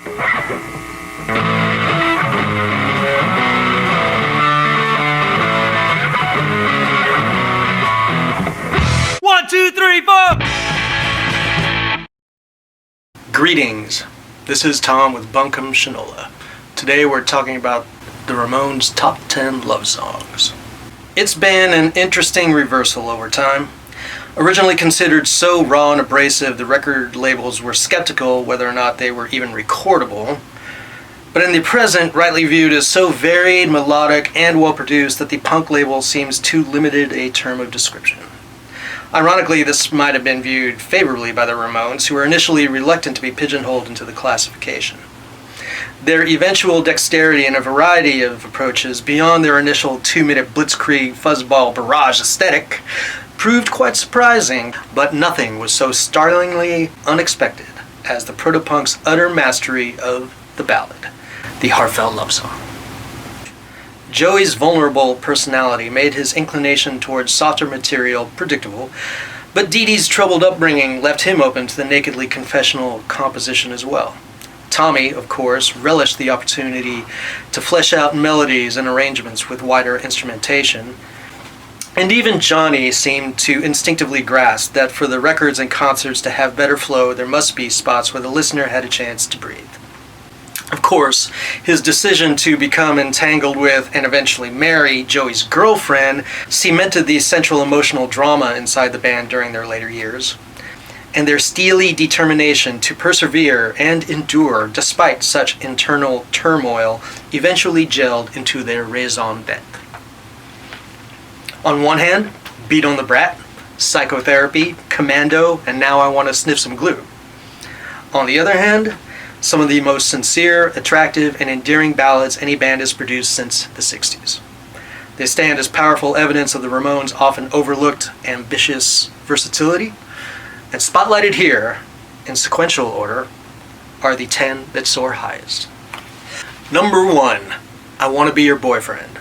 One, two, three, four! Greetings. This is Tom with Buncombe Shinola. Today we're talking about the Ramones' top 10 love songs. It's been an interesting reversal over time. Originally considered so raw and abrasive, the record labels were skeptical whether or not they were even recordable. But in the present, rightly viewed as so varied, melodic, and well-produced that the punk label seems too limited a term of description. Ironically, this might have been viewed favorably by the Ramones, who were initially reluctant to be pigeonholed into the classification. Their eventual dexterity in a variety of approaches beyond their initial 2-minute blitzkrieg fuzzball barrage aesthetic proved quite surprising, but nothing was so startlingly unexpected as the proto-punk's utter mastery of the ballad, the heartfelt love song. Joey's vulnerable personality made his inclination towards softer material predictable, but Dee Dee's troubled upbringing left him open to the nakedly confessional composition as well. Tommy, of course, relished the opportunity to flesh out melodies and arrangements with wider instrumentation, and even Johnny seemed to instinctively grasp that for the records and concerts to have better flow, there must be spots where the listener had a chance to breathe. Of course, his decision to become entangled with and eventually marry Joey's girlfriend cemented the central emotional drama inside the band during their later years, and their steely determination to persevere and endure despite such internal turmoil eventually gelled into their raison d'etre. On one hand, Beat on the Brat, Psychotherapy, Commando, and Now I Want to Sniff Some Glue. On the other hand, some of the most sincere, attractive, and endearing ballads any band has produced since the 60s. They stand as powerful evidence of the Ramones' often overlooked, ambitious versatility, and spotlighted here, in sequential order, are the 10 that soar highest. Number 1, I Want to Be Your Boyfriend.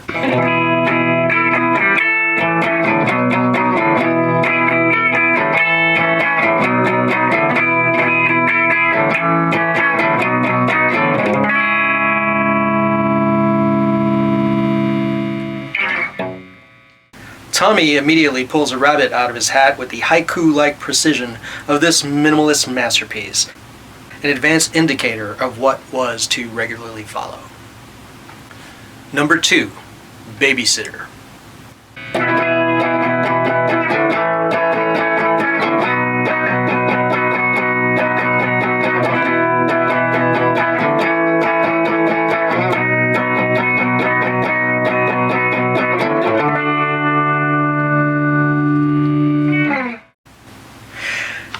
Tommy immediately pulls a rabbit out of his hat with the haiku-like precision of this minimalist masterpiece, an advanced indicator of what was to regularly follow. Number 2, Babysitter.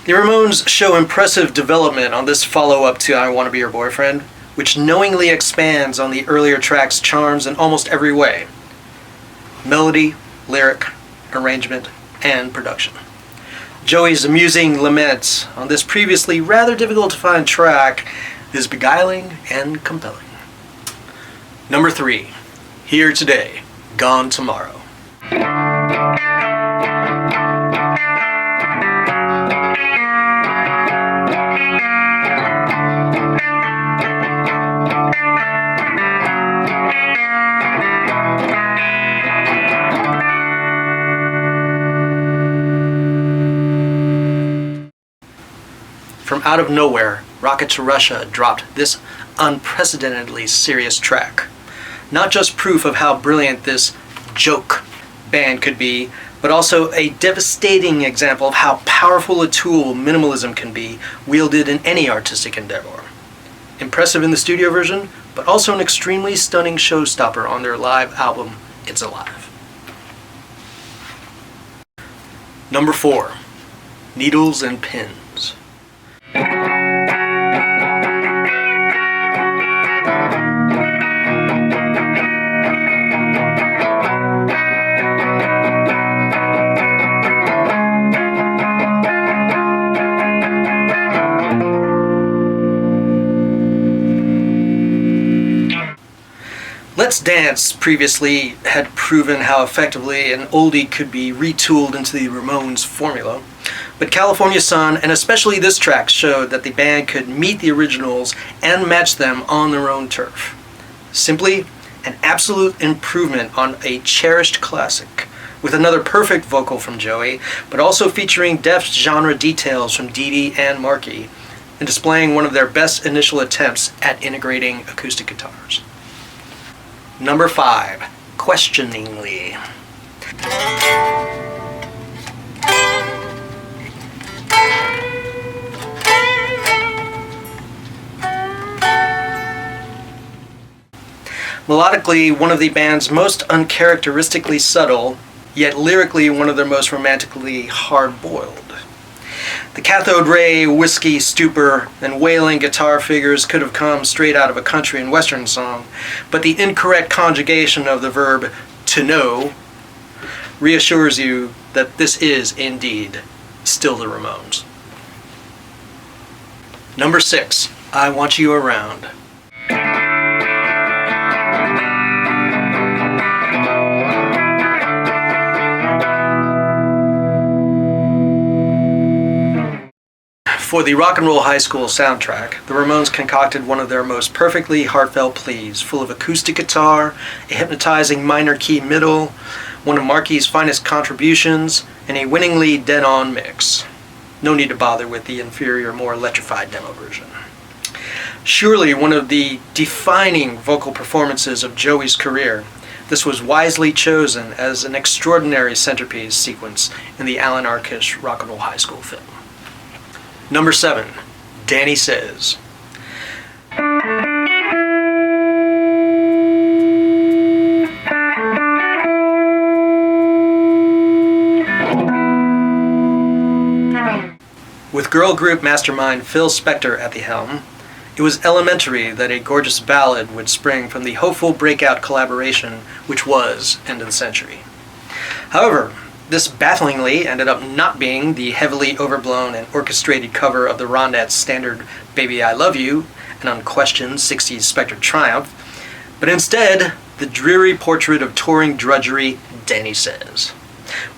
The Ramones show impressive development on this follow-up to I Want to Be Your Boyfriend, which knowingly expands on the earlier track's charms in almost every way. Melody, lyric, arrangement, and production. Joey's amusing lament on this previously rather difficult to find track is beguiling and compelling. Number 3, Here Today, Gone Tomorrow. From out of nowhere, Rocket to Russia dropped this unprecedentedly serious track. Not just proof of how brilliant this joke band could be, but also a devastating example of how powerful a tool minimalism can be wielded in any artistic endeavor. Impressive in the studio version, but also an extremely stunning showstopper on their live album, It's Alive. Number 4, Needles and Pins. Let's Dance previously had proven how effectively an oldie could be retooled into the Ramones formula, but But California Sun, and especially this track, showed that the band could meet the originals and match them on their own turf. Simply an absolute improvement on a cherished classic, with another perfect vocal from Joey, but also featuring deft genre details from Dee Dee and Marky, and displaying one of their best initial attempts at integrating acoustic guitars. Number 5, Questioningly. Melodically, one of the band's most uncharacteristically subtle, yet lyrically one of their most romantically hard-boiled. The cathode ray, whiskey, stupor, and wailing guitar figures could have come straight out of a country and western song, but the incorrect conjugation of the verb to know reassures you that this is indeed still the Ramones. Number 6, I Want You Around. For the Rock and Roll High School soundtrack, the Ramones concocted one of their most perfectly heartfelt pleas, full of acoustic guitar, a hypnotizing minor key middle, one of Marky's finest contributions, and a winningly dead-on mix. No need to bother with the inferior, more electrified demo version. Surely one of the defining vocal performances of Joey's career, this was wisely chosen as an extraordinary centerpiece sequence in the Alan Arkish Rock and Roll High School film. Number 7, Danny Says. With girl group mastermind Phil Spector at the helm, it was elementary that a gorgeous ballad would spring from the hopeful breakout collaboration which was End of the Century. However, this bafflingly ended up not being the heavily overblown and orchestrated cover of the Ronettes' standard Baby I Love You, an unquestioned 60s Spector triumph, but instead the dreary portrait of touring drudgery Danny Says,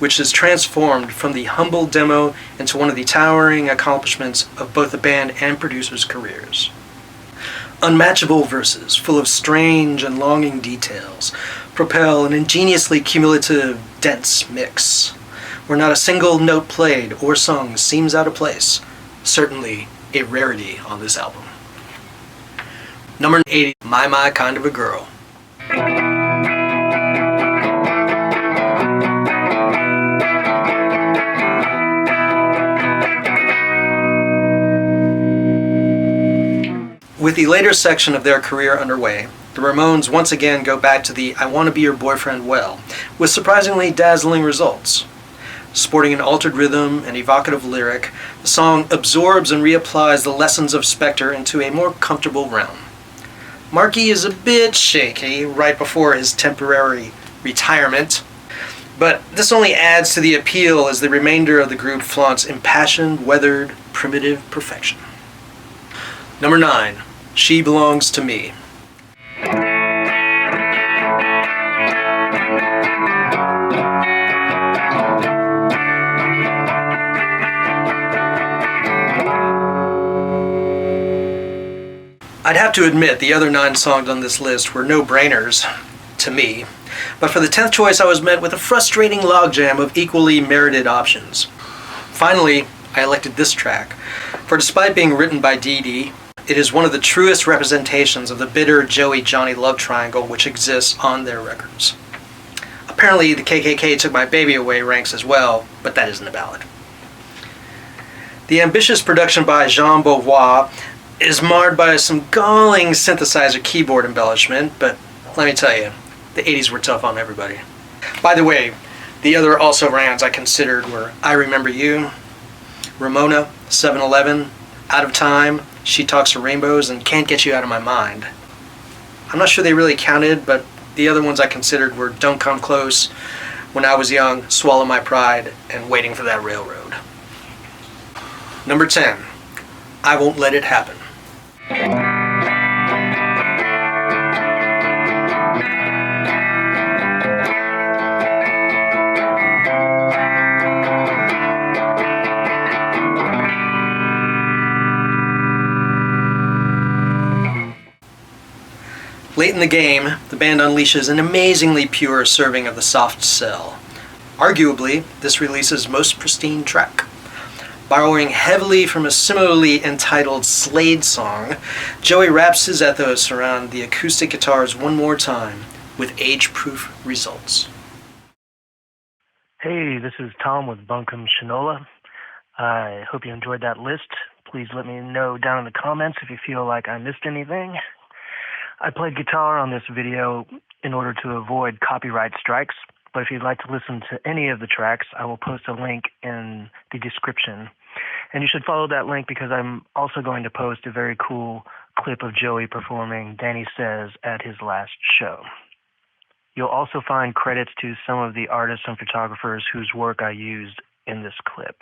which is transformed from the humble demo into one of the towering accomplishments of both the band and producers' careers. Unmatchable verses full of strange and longing details propel an ingeniously cumulative, dense mix, where not a single note played or sung seems out of place, certainly a rarity on this album. Number 80, My Kind of a Girl. With the later section of their career underway, the Ramones once again go back to the I Want to Be Your Boyfriend well, with surprisingly dazzling results. Sporting an altered rhythm and evocative lyric, the song absorbs and reapplies the lessons of Spector into a more comfortable realm. Marky is a bit shaky right before his temporary retirement, but this only adds to the appeal as the remainder of the group flaunts impassioned, weathered, primitive perfection. Number 9, She Belongs to Me. I'd have to admit the other 9 songs on this list were no-brainers to me, but for the 10th choice I was met with a frustrating logjam of equally merited options. Finally, I elected this track, for despite being written by Dee Dee, it is one of the truest representations of the bitter Joey-Johnny love triangle which exists on their records. Apparently the KKK Took My Baby Away ranks as well, but that isn't a ballad. The ambitious production by Jean Beauvoir is marred by some galling synthesizer keyboard embellishment, but let me tell you, the 80s were tough on everybody. By the way, the other also-rans I considered were I Remember You, Ramona, 7-Eleven, Out of Time, She Talks to Rainbows, and Can't Get You Out of My Mind. I'm not sure they really counted, but the other ones I considered were Don't Come Close, When I Was Young, Swallow My Pride, and Waiting for That Railroad. Number 10, I Won't Let It Happen. Late in the game, the band unleashes an amazingly pure serving of the soft cell. Arguably, this release's most pristine track. Borrowing heavily from a similarly entitled Slade song, Joey wraps his ethos around the acoustic guitars one more time, with age-proof results. Hey, this is Tom with Buncombe Shinola. I hope you enjoyed that list. Please let me know down in the comments if you feel like I missed anything. I played guitar on this video in order to avoid copyright strikes, but if you'd like to listen to any of the tracks, I will post a link in the description. And you should follow that link because I'm also going to post a very cool clip of Joey performing Danny Says at his last show. You'll also find credits to some of the artists and photographers whose work I used in this clip.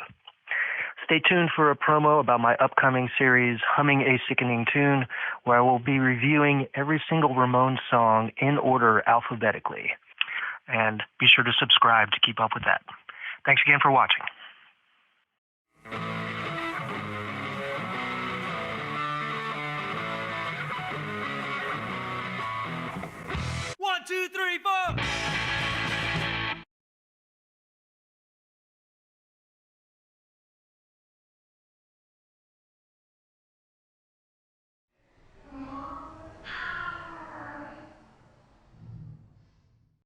Stay tuned for a promo about my upcoming series, Humming A Sickening Tune, where I will be reviewing every single Ramones song in order alphabetically. And be sure to subscribe to keep up with that. Thanks again for watching. 1, 2, 3, 4.